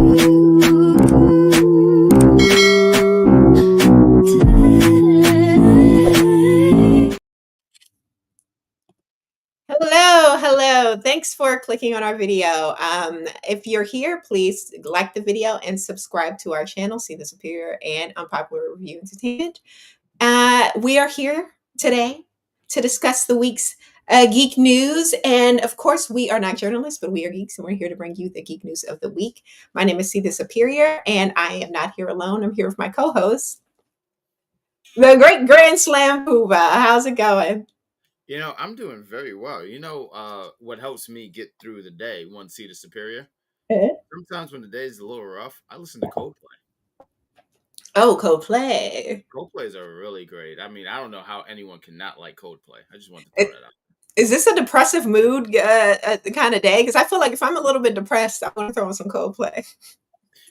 Hello, hello. Thanks for clicking on our video. If you're here, please like the video and subscribe to our channel, See the Superior and Unpopular Review Entertainment. We are here today to discuss the week's geek news. And of course, we are not journalists, but we are geeks, and we're here to bring you the geek news of the week. My name is See the Superior, and I am not here alone. I'm here with my co host, the great Grand Slam Pooba. How's it going? I'm doing very well. What helps me get through the day, one seat is superior. Sometimes when the day is a little rough, I listen to Coldplay. Oh, Coldplay. Coldplays are really great. I mean, I don't know how anyone can not like Coldplay. I just want to throw that out. Is this a depressive mood kind of day? Because I feel like if I'm a little bit depressed, I want to throw on some Coldplay.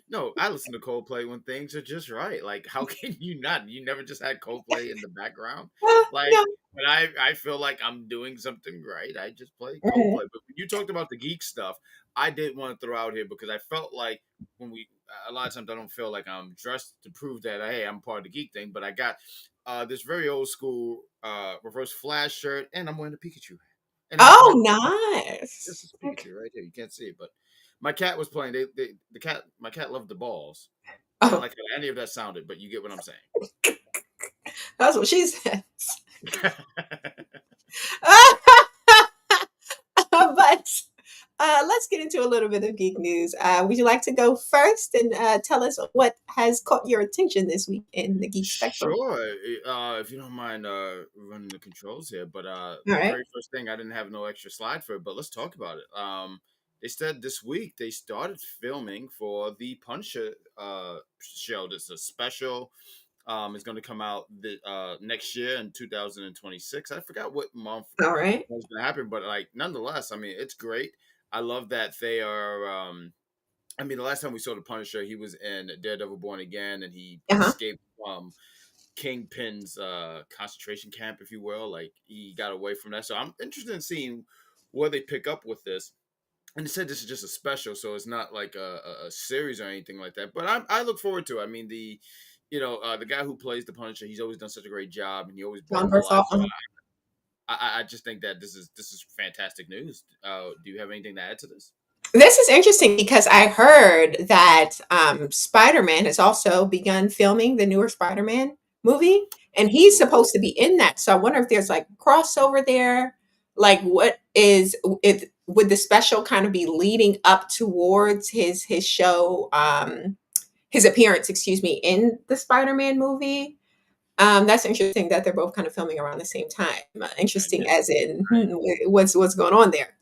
No, I listen to Coldplay when things are just right. Like, how can you not? You never just had Coldplay in the background. Like, No. when I feel like I'm doing something right, I just play Mhm. Coldplay. But when you talked about the geek stuff, I did want to throw out here because I felt like when a lot of times I don't feel like I'm dressed to prove that, hey, I'm part of the geek thing, but I got this very old school reverse flash shirt, and I'm wearing a Pikachu hat. And I have Oh, my this nice. is Okay. Pikachu right here. You can't see it, but my cat was playing. My cat loved the balls. I don't Oh, like how any of that sounded, but you get what I'm saying. that's what she said. But let's get into a little bit of geek news. Would you like to go first and tell us what has caught your attention this week in the geek spectrum? Sure, if you don't mind running the controls here, but All the right. very first thing I didn't have no extra slide for it, but let's talk about it. They said this week they started filming for the Punisher show. This is a special. It's going to come out next year in 2026. I forgot what month All right. was going to happen, but like nonetheless, I mean, it's great. I love that they are. I mean, the last time we saw the Punisher, he was in Daredevil: Born Again, and he Uh huh. escaped from Kingpin's concentration camp, if you will. Like he got away from that. So I'm interested in seeing where they pick up with this. And they said this is just a special, so it's not like a series or anything like that. But I look forward to it. I mean, the guy who plays the Punisher, he's always done such a great job, and he always brought John him alive. Berthold. So I just think that this is fantastic news. Do you have anything to add to this? This is interesting because I heard that Spider Man has also begun filming the newer Spider Man movie, and he's supposed to be in that. So I wonder if there's like crossover there. Like, what is it? Would the special kind of be leading up towards his show, his appearance, excuse me, in the Spider Man movie? That's interesting that they're both kind of filming around the same time. Interesting, Yeah, as in what's going on there.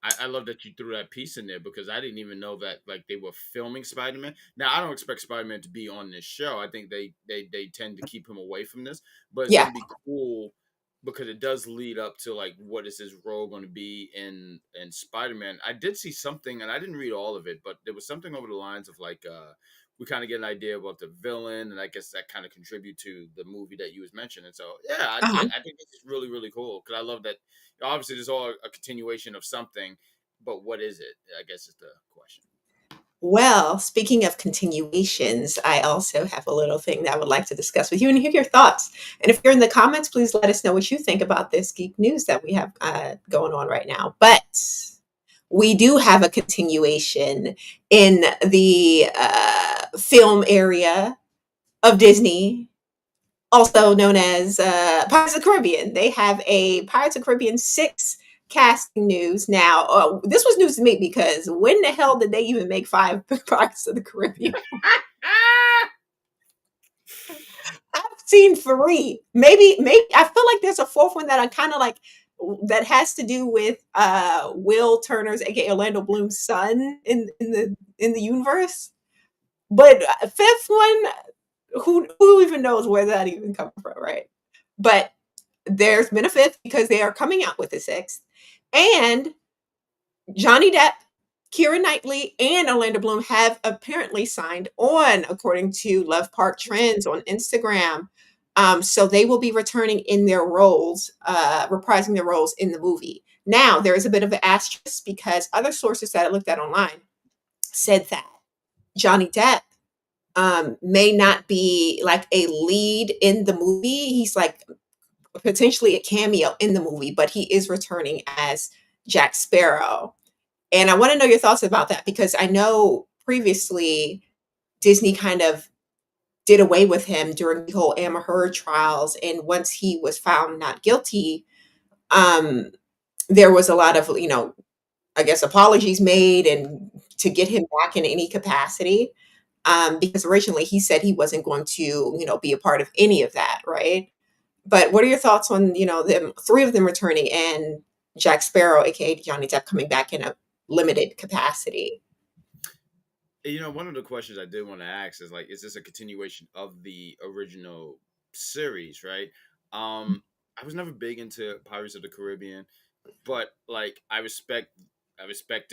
I love that you threw that piece in there because I didn't even know that like they were filming Spider Man. Now I don't expect Spider Man to be on this show. I think they tend to keep him away from this, but it's Yeah. going to be cool because it does lead up to like what is his role going to be in Spider Man. I did see something and I didn't read all of it, but there was something over the lines of like we kind of get an idea about the villain, and I guess that kind of contribute to the movie that you was mentioning. So yeah, Uh-huh. I think this is really really cool because I love that obviously there's all a continuation of something, but what is it? I guess is the question. Well, speaking of continuations, I also have a little thing that I would like to discuss with you and hear your thoughts. And if you're in the comments, please let us know what you think about this geek news that we have going on right now. But we do have a continuation in the film area of Disney, also known as Pirates of the Caribbean. They have a Pirates of the Caribbean 6 casting news. Now, this was news to me because when the hell did they even make five Pirates of the Caribbean? I've seen three. Maybe I feel like there's a fourth one that I kind of like that has to do with Will Turner's, aka Orlando Bloom's son in the universe. But fifth one, who even knows where that even comes from, right? But there's been a fifth because they are coming out with a sixth. And Johnny Depp, Keira Knightley, and Orlando Bloom have apparently signed on, according to Love Park Trends on Instagram. So they will be returning in their roles, reprising their roles in the movie. Now, there is a bit of an asterisk because other sources that I looked at online said that Johnny Depp may not be like a lead in the movie. He's like potentially a cameo in the movie, but he is returning as Jack Sparrow. And I want to know your thoughts about that because I know previously Disney kind of did away with him during the whole Amber Heard trials. And once he was found not guilty, um, there was a lot of, I guess, apologies made and to get him back in any capacity. Because originally he said he wasn't going to, be a part of any of that, right? But what are your thoughts on, them, three of them returning and Jack Sparrow, aka Johnny Depp, coming back in a limited capacity? One of the questions I did want to ask is like, is this a continuation of the original series, right? I was never big into Pirates of the Caribbean, but like I respect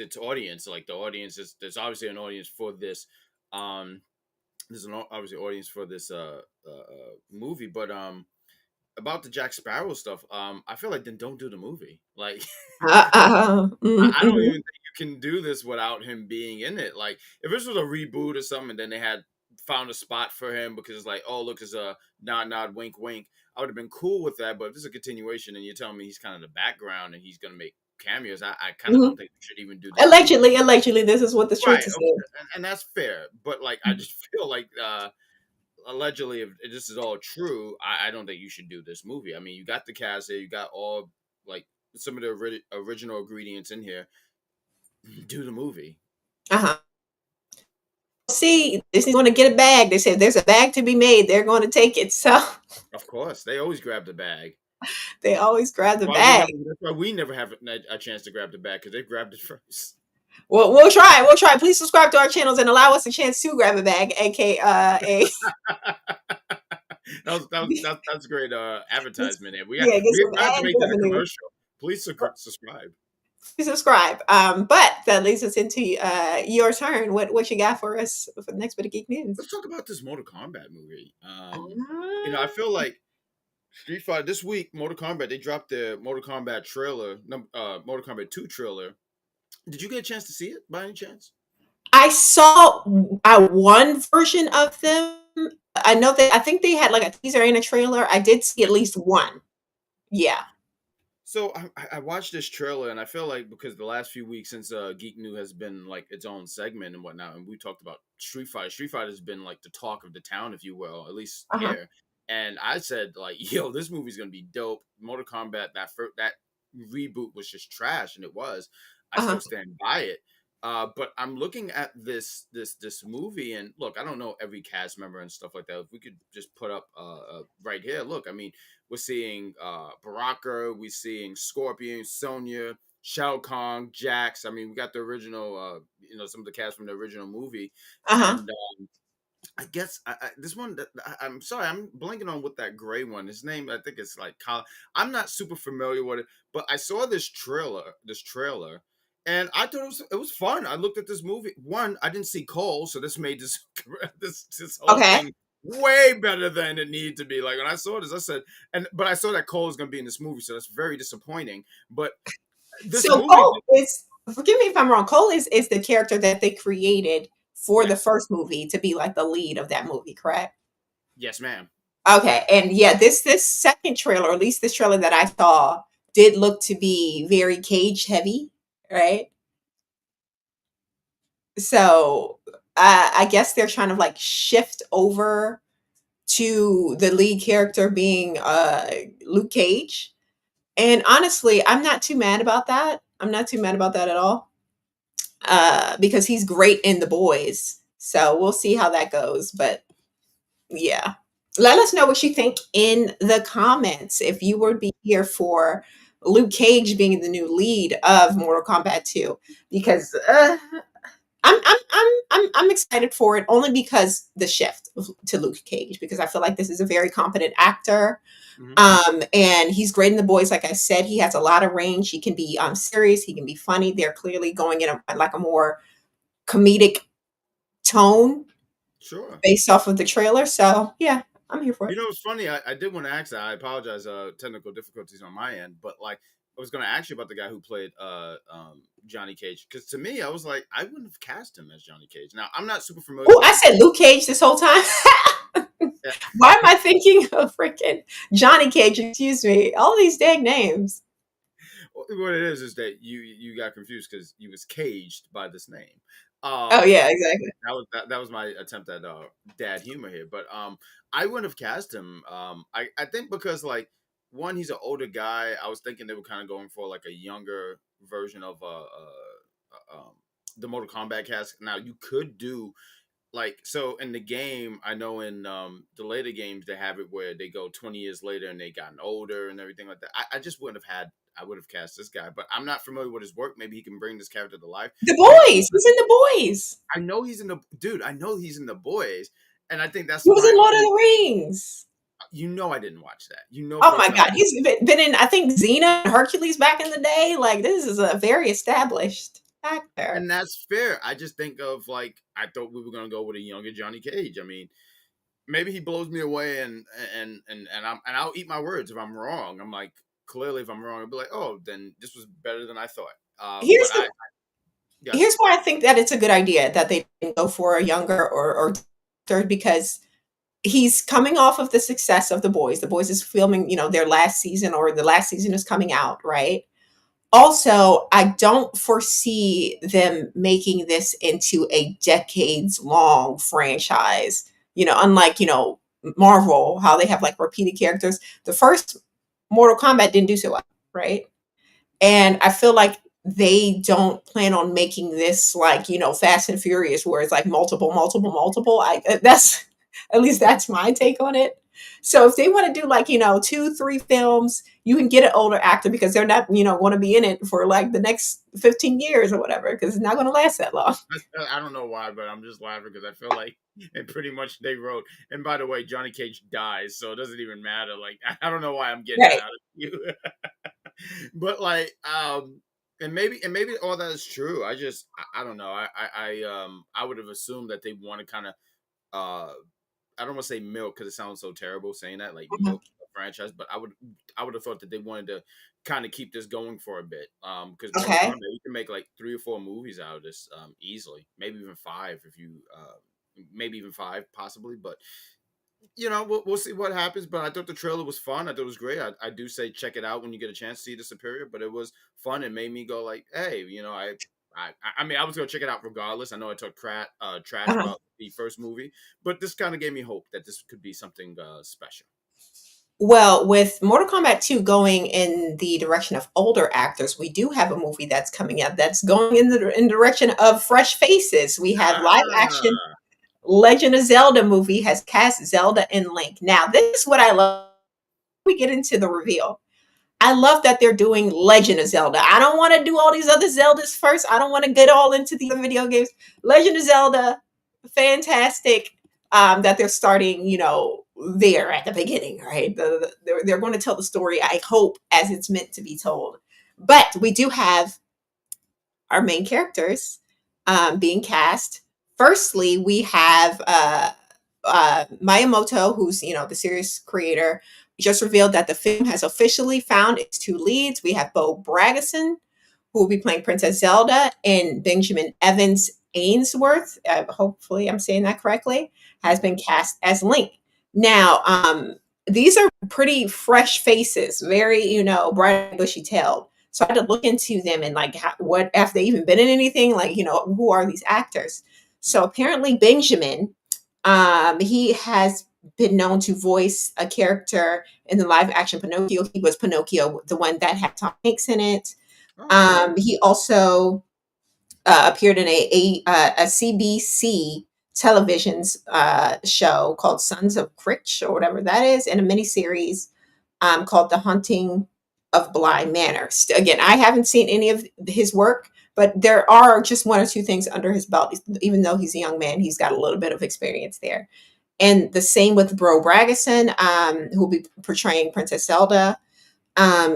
its audience. Like the audience is there's obviously an audience for this. Um, there's an obviously audience for this movie, but about the Jack Sparrow stuff, I feel like then don't do the movie. Like I don't Mhm. even think you can do this without him being in it. Like if this was a reboot or something, and then they had found a spot for him because it's like, oh look, it's a nod nod wink wink. I would have been cool with that. But if this is a continuation and you're telling me he's kind of the background and he's gonna make cameos, I kind of Mhm. don't think we should even do this movie. Allegedly, this is what the Right. streets is Okay. saying. And that's fair. But like I just feel like allegedly if this is all true, I don't think you should do this movie. I mean, you got the cast there, you got all like some of the original ingredients in here. Do the movie. Uh-huh. See, Disney's going to get a bag. They said there's a bag to be made. They're going to take it. So Of course, they always grab the bag. they always grab the Why we bag. never? That's why we never have a chance to grab the bag because they grabbed it first. Well, we'll try. We'll try. Please subscribe to our channels and allow us a chance to grab a bag, aka That's great advertisement. And yeah, get we some have to ad make that a revenue. commercial. Please subscribe. Please subscribe. But that leads us into your turn. What you got for us for the next bit of geek news? Let's talk about this Mortal Kombat movie. I Uh, feel like Street Fighter this week. Mortal Kombat they dropped their Mortal Kombat trailer, Mortal Kombat 2 trailer. Did you get a chance to see it by any chance? I saw one version of them. I know that I think they had like a teaser and a trailer. I did see at least one. Yeah. So I watched this trailer and I feel like because the last few weeks since Geek New has been like its own segment and whatnot, and we talked about Street Fighter. Street Fighter has been like the talk of the town, if you will, at least Uh-huh. here. And I said like, yo, this movie's gonna be dope. Mortal Kombat that reboot was just trash, and it was. I Uh-huh. still stand by it. But I'm looking at this movie, and look, I don't know every cast member and stuff like that. If we could just put up right here, look, I mean, we're seeing Baraka, we're seeing Scorpion, Sonya, Shao Kahn, Jax. I mean, we got the original, some of the cast from the original movie, Uh-huh. and I guess this one. I'm sorry, I'm blanking on what that gray one. His name, I think it's like Kyle. I'm not super familiar with it, but I saw this trailer, and I thought it was fun. I looked at this movie. One, I didn't see Cole, so this made this this whole Okay. thing way better than it needed to be. Like when I saw this, I said, but I saw that Cole is going to be in this movie, so that's very disappointing. But this So movie, Cole is, forgive me if I'm wrong, Cole is the character that they created for the yes, first movie to be like the lead of that movie, correct? yes, ma'am. Okay, and yeah, this second trailer, or at least this trailer that I saw, did look to be very cage heavy, right? So I guess they're trying to like shift over to the lead character being Luke Cage. And honestly, I'm not too mad about that. I'm not too mad about that at all. Because he's great in The Boys. So we'll see how that goes. But yeah. Let us know what you think in the comments if you would be here for Luke Cage being the new lead of Mortal Kombat 2 because I'm excited for it only because the shift to Luke Cage because I feel like this is a very competent actor. Hmm. And he's great in The Boys. Like I said, he has a lot of range. He can be serious. He can be funny. They're clearly going in like a more comedic tone Sure. based off of the trailer. So yeah, I'm here for it. It's funny. I did want to ask that. I apologize. Technical difficulties on my end, but like I was going to ask you about the guy who played Johnny Cage, because to me, I was like, I wouldn't have cast him as Johnny Cage. Now, I'm not super familiar Oh, with I the. said Luke Cage this whole time. Yeah, Why am I thinking of freaking Johnny Cage? Excuse me. All these dang names. what it is that you got confused because you was caged by this name. Oh Um, yeah, exactly. that was my attempt at dad humor here, but I wouldn't have cast him. I think because like one, he's an older guy. I was thinking they were kind of going for like a younger version of the Mortal Kombat cast. Now you could do like so in the game. I know in the later games they have it where they go 20 years later and they gotten older and everything like that. I just wouldn't have had. I would have cast this guy, but I'm not familiar with his work. Maybe he can bring this character to life. The And Boys. He's in The Boys. I know he's in the dude. I know he's in the boys, and I think that's He was my in Lord of only. the Rings. You know, I didn't watch that. You know Oh for a my fact. God, he's been in, I think, Xena and Hercules back in the day. Like, this is a very established actor. And that's fair. I just think of like I thought we were gonna go with a younger Johnny Cage. I mean, maybe he blows me away, and I'll eat my words if I'm wrong. I'm like clearly if I'm wrong, I'll be like, oh, then this was better than I thought. Here's But the yeah, here's why I think that it's a good idea that they didn't go for a younger or third, because he's coming off of the success of The Boys. The Boys is filming, their last season, or the last season is coming out, right? Also, I don't foresee them making this into a decades long franchise. Unlike, Marvel, how they have like repeated characters. The first Mortal Kombat didn't do so well, right? And I feel like they don't plan on making this like, Fast and Furious, where it's like multiple, multiple, multiple. That's at least that's my take on it. So if they want to do like, 2, 3 films, you can get an older actor because they're not, going to be in it for like the next 15 years or whatever, because it's not going to last that long. I don't know why, but I'm just laughing because I feel like and pretty much they wrote. And by the way, Johnny Cage dies, so it doesn't even matter. Like I don't know why I'm getting that Right. out of you. But like and maybe all that is true. I don't know. I would have assumed that they want to kind of uh I don't want to say milk because it sounds so terrible saying that, like Mhm. milk the franchise, but I would have thought that they wanted to kind of keep this going for a bit. Because Mortal Okay. Kombat, you can make like 3 or 4 movies out of this easily, maybe even five if you maybe even five possibly, but we'll see what happens. But I thought the trailer was fun. I thought it was great. I do say check it out when you get a chance to see the Superior. But it was fun. It made me go like, hey, I mean, I was gonna check it out regardless. I know I talked trash Uh-huh. about the first movie, but this kind of gave me hope that this could be something special. Well, with Mortal Kombat 2 going in the direction of older actors, we do have a movie that's coming out that's going in the direction of fresh faces. We have live action Ah, Legend of Zelda movie has cast Zelda and Link. Now, this is what I love. We get into the reveal. I love that they're doing Legend of Zelda. I don't want to do all these other Zeldas first. I don't want to get all into the other video games. Legend of Zelda, fantastic. That they're starting, there at the beginning, right? They're going to tell the story, I hope, as it's meant to be told. But we do have our main characters being cast. Firstly, we have Miyamoto, who's the series creator, just revealed that the film has officially found its 2 leads. We have Bo Bragason, who will be playing Princess Zelda, and Benjamin Evans Ainsworth. Hopefully, I'm saying that correctly. Has been cast as Link. Now, these are pretty fresh faces, very bright bushy tailed. So I had to look into them and like what have they even been in anything? Like who are these actors? So apparently Benjamin, he has been known to voice a character in the live action Pinocchio. He was Pinocchio, the one that had Tom Hanks in it. oh, He also appeared in a CBC television's show called Sons of Critch or whatever that is, and a miniseries called The Haunting of Bly Manor. Again, I haven't seen any of his work, but there are just 1 or 2 things under his belt. Even though he's a young man, he's got a little bit of experience there. And the same with Bro Bragason, who will be portraying Princess Zelda.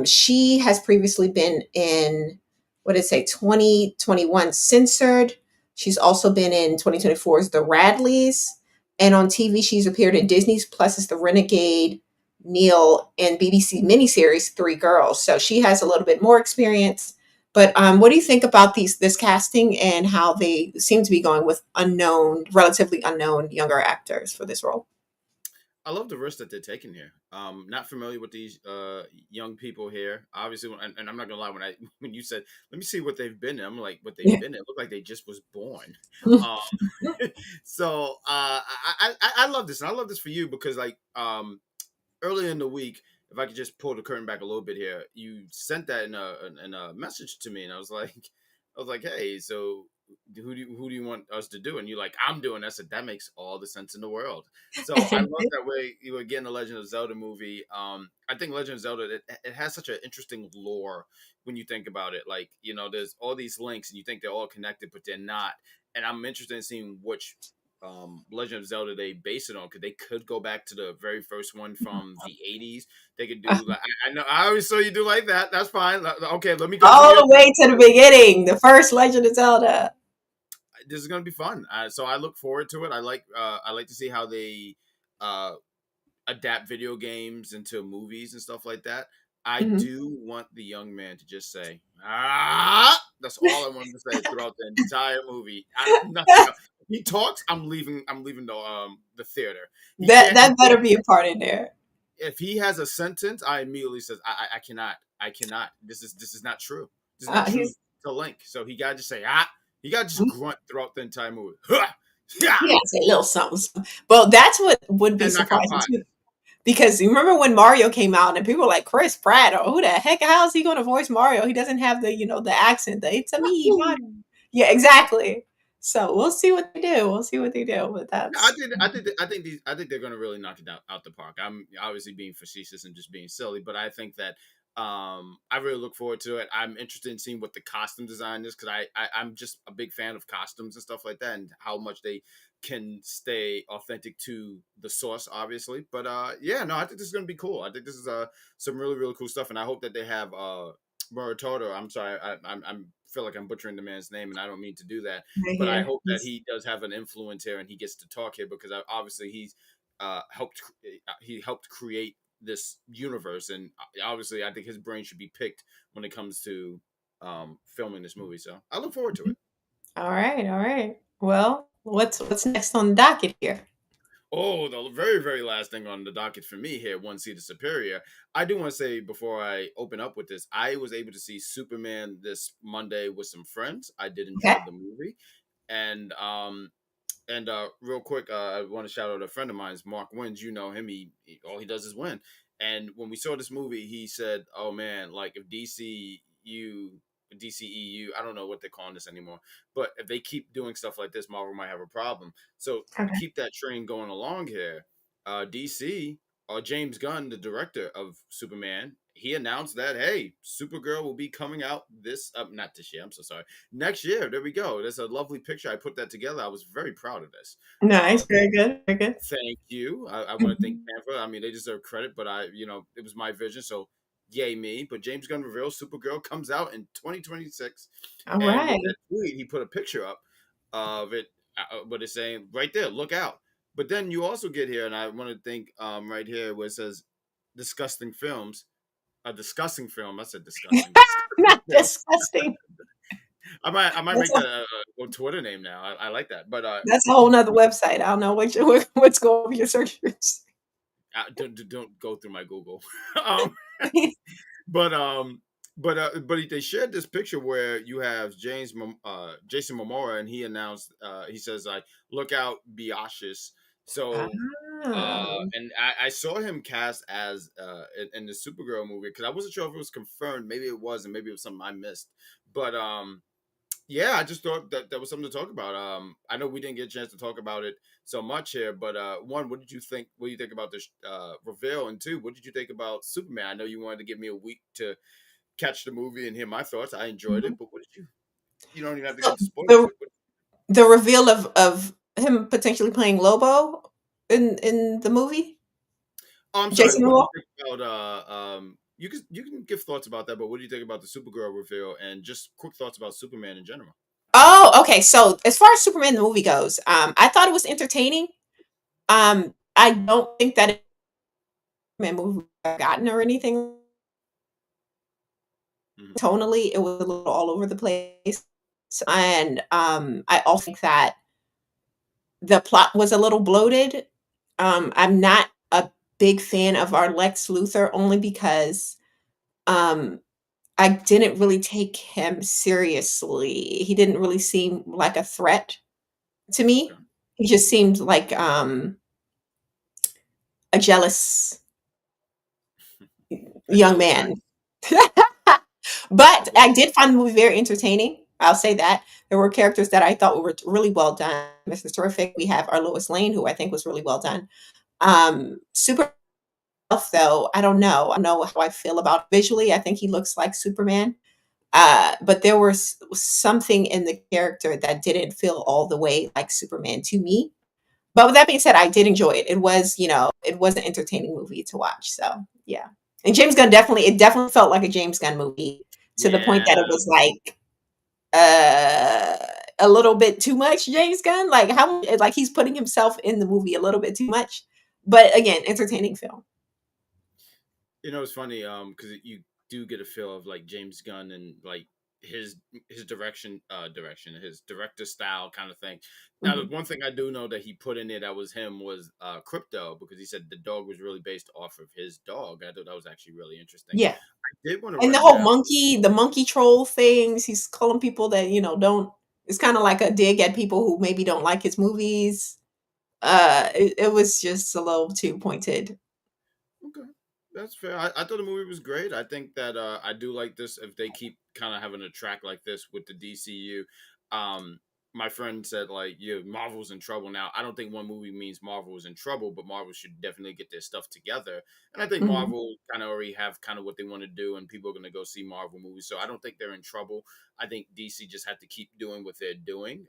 She has previously been in, what did it say, 2021 Censored. She's also been in 2024's The Radleys. And on TV, she's appeared in Disney's Plus's The Renegade, Neil in BBC miniseries Three Girls. So she has a little bit more experience. But what do you think about this casting and how they seem to be going with unknown, relatively unknown younger actors for this role? I love the risk that they're taking here. Not familiar with these young people here. Obviously, and I'm not gonna lie. When I when you said, "Let me see what they've been in," I'm like, "What they've Yeah. been in?" It looked like they just was born. Um, so I love this, and I love this for you because like earlier in the week, if I could just pull the curtain back a little bit here, you sent that in a message to me, and I was like, hey, so who do you want us to do? And you're like, I'm doing. I said that makes all the sense in the world. So I love that way you were getting the Legend of Zelda movie. I think Legend of Zelda it has such an interesting lore when you think about it. Like there's all these links, and you think they're all connected, but they're not. And I'm interested in seeing which Legend of Zelda they base it on because they could go back to the very first one from the 80s. They could do like I know I always saw you do like that. That's fine. Okay, let me go to All the the way to the beginning, the first Legend of Zelda. this is gonna be fun. So I look forward to it. I like to see how they uh, adapt video games into movies and stuff like that. I Mhm. do want the young man to just say ah. That's all I wanted to say throughout the entire movie. Nothing else. He talks. I'm leaving. I'm leaving the theater. He That can't. He that better can't. be a part in there. If he has a sentence, I immediately says I cannot. I cannot. This is not true. This is not true He's to Link. So he gotta just say ah. He gotta just grunt throughout the entire movie. Yeah, he has a little something, something. Well, that's what would be and knock out surprising five. too. Because you remember when Mario came out and people were like Chris Pratt or who the heck, how is he going to voice Mario? He doesn't have the accent. The it's a me, Mario. Yeah, exactly. So we'll see what they do. We'll see what they do. But that's I think they're going to really knock it out the park. I'm obviously being facetious and just being silly, but I think that I really look forward to it. I'm interested in seeing what the costume design is because I'm just a big fan of costumes and stuff like that and how much they can stay authentic to the source, obviously. But yeah, no, I think this is going to be cool. I think this is some really cool stuff, and I hope that they have Muratoto. I'm sorry, I'm feel like I'm butchering the man's name, and I don't mean to do that. right But I here. hope that he does have an influence here, and he gets to talk here because obviously he's he helped create this universe, and obviously I think his brain should be picked when it comes to filming this movie. So I look forward to it. All right, all right. Well, what's next on the docket here? Oh, the very last thing on the docket for me here, One Seater Superior. I do want to say before I open up with this, I was able to see Superman this Monday with some friends. I did Okay. enjoy the movie, and real quick, I want to shout out a friend of mine, Mark Wins. You know him. All he does is win. And when we saw this movie, he said, "Oh man, like if DCEU, I don't know what they're calling this anymore, but if they keep doing stuff like this, Marvel might have a problem." So to Okay. keep that train going along here, DC or James Gunn, the director of Superman, he announced that hey, Supergirl will be coming out this not this year. I'm so sorry, next year. There we go. There's a lovely picture. I put that together. I was very proud of this. Nice. Very good. Very good. Thank you. I want to thank Mhm. Canva. I mean, they deserve credit, but it was my vision. So, yay me. But James Gunn reveals Supergirl comes out in 2026. All And with right. that tweet, he put a picture up of it, but it's saying right there, look out. But then you also get here, and I want to think right here where it says disgusting films. A disgusting film. I said disgusting. Disgusting Not film. disgusting. I might That's make a that a Twitter name now. I like that. But that's a whole nother website. I don't know what's going on with your search. don't go through my Google. um, but they shared this picture where you have Jason Momoa, and he announced he says like look out, be cautious. So Ah. and I saw him cast as in the Supergirl movie because I wasn't sure if it was confirmed. Maybe it was, and maybe it was something I missed. But yeah, I just thought that that was something to talk about. I know we didn't get a chance to talk about it so much here, but one, what did you think? What do you think about this reveal? And two, what did you think about Superman? I know you wanted to give me a week to catch the movie and hear my thoughts. I enjoyed Mhm. it, but what did you? You don't even have to get So into spoilers. the the reveal of him potentially playing Lobo in the movie, Oh, I'm sorry. Jason What do Momoa. you think about you can give thoughts about that, but what do you think about the Supergirl reveal and just quick thoughts about Superman in general? Oh, okay. So as far as Superman the movie goes, I thought it was entertaining. I don't think that Superman movie I've gotten or anything. Mhm. Tonally, it was a little all over the place. And I also think that the plot was a little bloated. I'm not a big fan of our Lex Luthor only because um, I didn't really take him seriously. He didn't really seem like a threat to Okay. me. He just seemed like a jealous A young jealous guy. man. But Okay. I did find the movie very entertaining. I'll say that. There were characters that I thought were really well done. Mrs. Terrific. We have our Lois Lane, who I think was really well done. Super though, I don't know. I don't know how I feel about visually. I think he looks like Superman. But there was something in the character that didn't feel all the way like Superman to me. But with that being said, I did enjoy it. It was, it was an entertaining movie to watch. So yeah. And James Gunn it definitely felt like a James Gunn movie to the point that it Yeah. was like uh a little bit too much James Gunn. Like how like he's putting himself in the movie a little bit too much. But again, entertaining film. It's funny, because you do get a feel of like James Gunn and like his his director style kind of thing. Now, the Mhm. one thing I do know that he put in there that was him was Crypto, because he said the dog was really based off of his dog. I thought that was actually really interesting. Yeah. I did want to And the run whole down. monkey troll things, he's calling people that, don't it's kind of like a dig at people who maybe don't like his movies. It was just a little too pointed. Okay, that's fair. I thought the movie was great. I think that I do like this if they keep kind of having a track like this with the DCU. Um, my friend said like, "Yeah, Marvel's in trouble now." I don't think one movie means Marvel is in trouble, but Marvel should definitely get their stuff together. And I think Mhm. Marvel kind of already have kind of what they want to do, and people are going to go see Marvel movies. So I don't think they're in trouble. I think DC just had to keep doing what they're doing.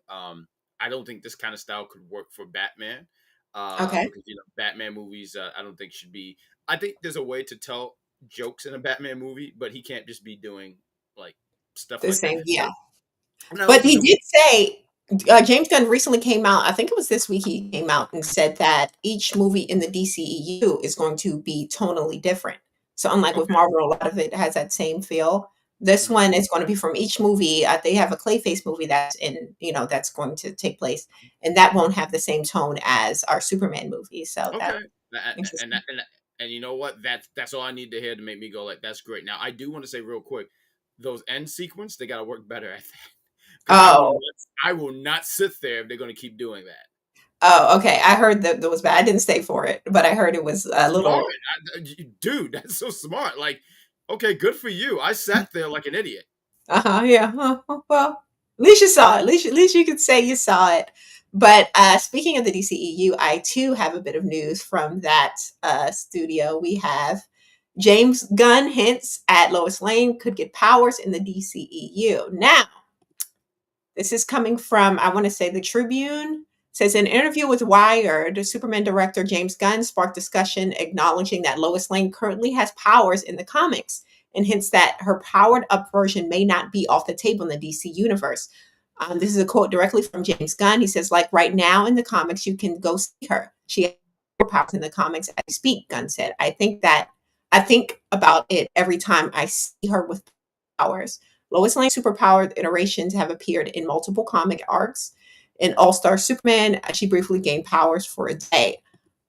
I don't think this kind of style could work for Batman. Okay. Because Batman movies, I don't think should be. I think there's a way to tell jokes in a Batman movie, but he can't just be doing like stuff The like that. same, yeah. And I But also he think did say, James Gunn recently came out, I think it was this week, he came out and said that each movie in the DCEU is going to be tonally different. So unlike with okay, Marvel, a lot of it has that same feel. This mhm, one is going to be from each movie. They have a Clayface movie that's going to take place, and that won't have the same tone as our Superman movie. So that's okay, and interesting. and you know what? That's all I need to hear to make me go like that's great. Now I do want to say real quick, those end sequence they got to work better at that because Oh, I will not sit there if they're going to keep doing that. oh, okay. I heard that was bad. I didn't stay for it, but I heard it was a Smart, little. dude. That's so smart. Like, okay, good for you. I sat there like an idiot. Uh-huh, yeah. Well, at least you saw it. At least you could say you saw it. But speaking of the DCEU, I too have a bit of news from that studio. We have James Gunn hints at Lois Lane could get powers in the DCEU. Now, this is coming from, I want to say, the Tribune. Says in an interview with Wired, Superman director James Gunn sparked discussion acknowledging that Lois Lane currently has powers in the comics and hints that her powered up version may not be off the table in the DC universe. This is a quote directly from James Gunn. He says, like right now in the comics, you can go see her. She has powers in the comics as we speak, Gunn said. I think about it every time I see her with powers. Lois Lane's superpowered iterations have appeared in multiple comic arcs. In All Star Superman, she briefly gained powers for a day.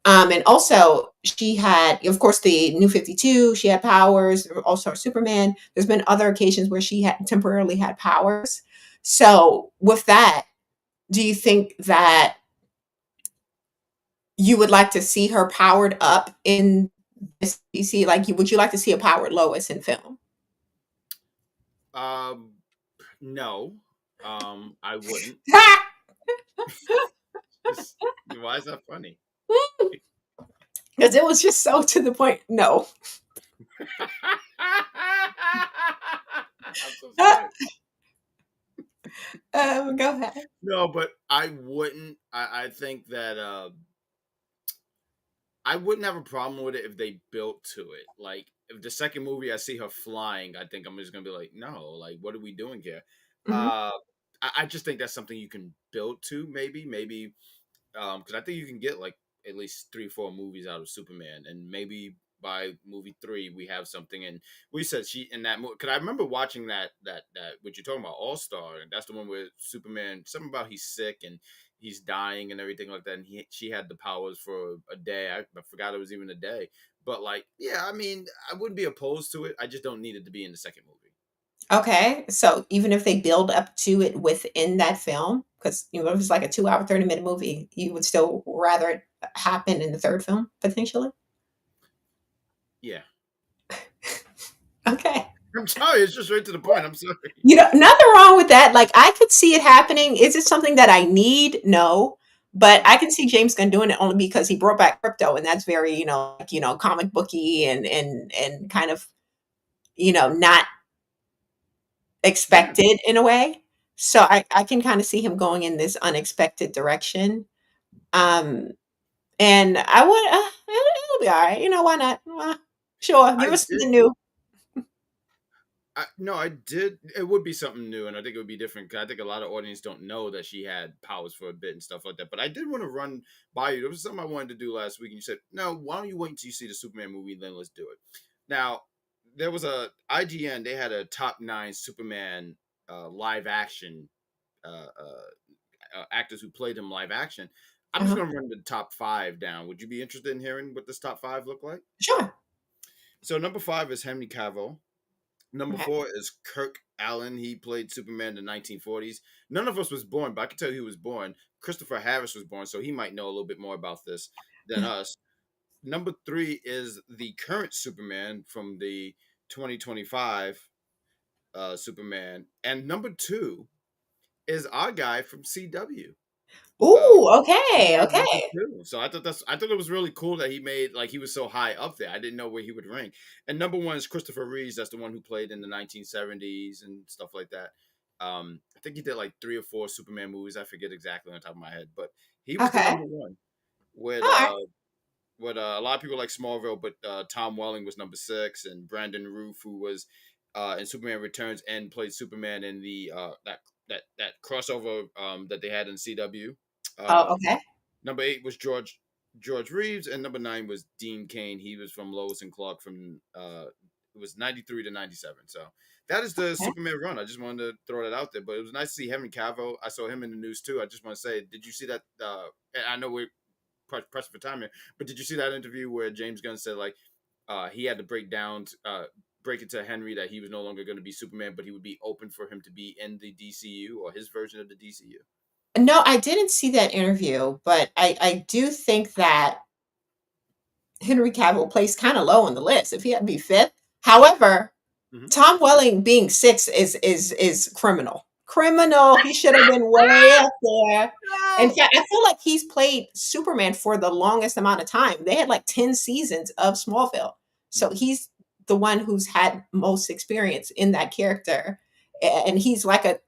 And also, she had, of course, the New 52, she had powers, All Star Superman. There's been other occasions where she had temporarily had powers. So, with that, do you think that you would like to see her powered up in this DC? Like, would you like to see a powered Lois in film? Um, no, I wouldn't. Just, why is that funny? Because it was just so to the point. No. I'm so sorry. Go ahead. No, but I wouldn't. I think that I wouldn't have a problem with it if they built to it. Like if the second movie I see her flying, I think I'm just gonna be like, no, like what are we doing here? Mhm. Uh, I just think that's something you can build to. Maybe because I think you can get like at least 3, 4 movies out of Superman, and maybe by movie 3 we have something. And we said she in that movie, because I remember watching that what you're talking about, All Star, and that's the one where Superman, something about he's sick and he's dying and everything like that, and she had the powers for a day. I forgot it was even a day. But like, yeah, I mean, I wouldn't be opposed to it. I just don't need it to be in the second movie. Okay, so even if they build up to it within that film, because you know if it's like a 2 hour 30 minute movie, you would still rather it happen in the third film potentially. Yeah. Okay. I'm sorry, it's just right to the point. I'm sorry. You know, nothing wrong with that. Like I could see it happening. Is it something that I need? No. But I can see James Gunn doing it only because he brought back crypto, and that's very, like, comic booky and kind of, not Yeah, expected in a way. So I can kind of see him going in this unexpected direction. Um, and I would, it'll be all right. Why not? Sure, I give us did. something new. No, I did. It would be something new, and I think it would be different. 'Cause I think a lot of audience don't know that she had powers for a bit and stuff like that. But I did want to run by you. There was something I wanted to do last week, and you said, "No, why don't you wait until you see the Superman movie, then let's do it." Now, there was a IGN. They had a top 9 Superman live action uh, uh, actors who played him live action. I'm just Uh-huh. going to run the top 5 down. Would you be interested in hearing what this top 5 look like? Sure. So number 5 is Henry Cavill. Number Okay. 4 is Kirk Allen. He played Superman in the 1940s. None of us was born, but I can tell you he was born. Christopher Harris was born, so he might know a little bit more about this than us. Number 3 is the current Superman from the 2025 Superman. And number 2 is our guy from CW. Uh, Ooh, okay, Superman 1 to okay, 2. So I thought it was really cool that he made, like, he was so high up there. I didn't know where he would rank. And number 1 is Christopher Reeves. That's the one who played in the 1970s and stuff like that. I think he did like 3 or 4 Superman movies. I forget exactly on the top of my head, but he was the okay. number 1 with All right. a lot of people like Smallville, but Tom Welling was number 6, and Brandon Roof, who was in Superman Returns and played Superman in the that crossover that they had in CW. Uh, Oh, okay. Number 8 was George Reeves, and number 9 was Dean Cain. He was from Lois and Clark from it was 93 to 97. So that is the Okay. Superman run. I just wanted to throw that out there. But it was nice to see Henry Cavill. I saw him in the news too. I just want to say, did you see that? And I know we're pressed for time here, but did you see that interview where James Gunn said like he had to break it to Henry that he was no longer going to be Superman, but he would be open for him to be in the DCU or his version of the DCU. No, I didn't see that interview, but I do think that Henry Cavill placed kind of low on the list if he had to be fifth. However, Hmm. Tom Welling being sixth is criminal. Criminal. He should have been way up there. In No. fact, I feel like he's played Superman for the longest amount of time. They had like 10 seasons of Smallville. So Hmm. he's the one who's had most experience in that character. And he's like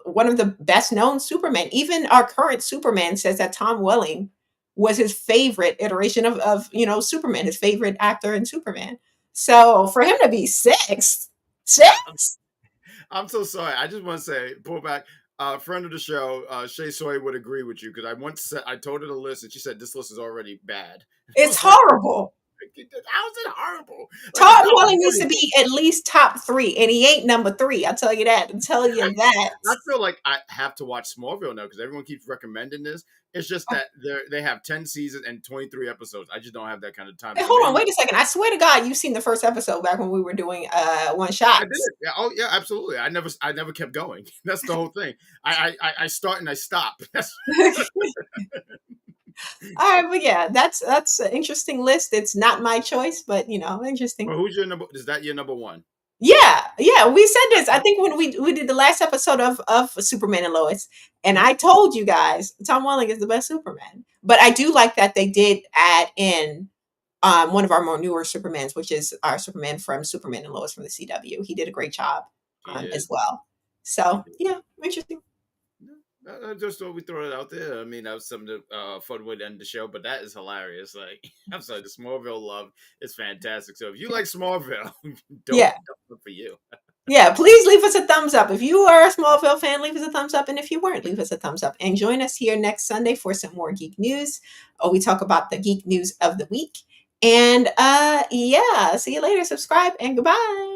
one of the best known Superman. Even our current Superman says that Tom Welling was his favorite iteration of Superman, his favorite actor in Superman. So for him to be six, I'm so sorry. I just want to say, pull back. Friend of the show, Shay Soy would agree with you because I once said I told her the list and she said this list is already bad. I it's was like, horrible. how is it horrible? Like it's Tom top Welling needs to 20. be at least top three, and he ain't number three. I'll tell you that. I'll tell you that. I feel like I have to watch Smallville now because everyone keeps recommending this. It's just that they have 10 seasons and 23 episodes. I just don't have that kind of time. Hey, So hold on, maybe wait a second. I swear to God, you've seen the first episode back when we were doing one I did shots. it. Yeah, oh yeah, absolutely. I never kept going. That's the whole thing. I start and I stop. That's All right, but yeah, that's an interesting list. It's not my choice, but interesting. well, who's your number? Is that your number 1? Yeah, yeah, we said this. I Okay. think when we did the last episode of Superman and Lois, and Mhm. I told you guys Tom Welling is the best Superman. But I do like that they did add in one of our more newer Supermans, which is our Superman from Superman and Lois from the CW. He did a great job He as did. well. He So did. yeah, interesting. I just thought we throw it out there. I mean, that was something fun way to end the show, but that is hilarious. Like, I'm sorry, the Smallville love is fantastic. So if you like Smallville, Yeah, don't look for you. yeah. Please leave us a thumbs up if you are a Smallville fan. Leave us a thumbs up, and if you weren't, leave us a thumbs up. And join us here next Sunday for some more geek news. We talk about the geek news of the week. And yeah, see you later. Subscribe and goodbye.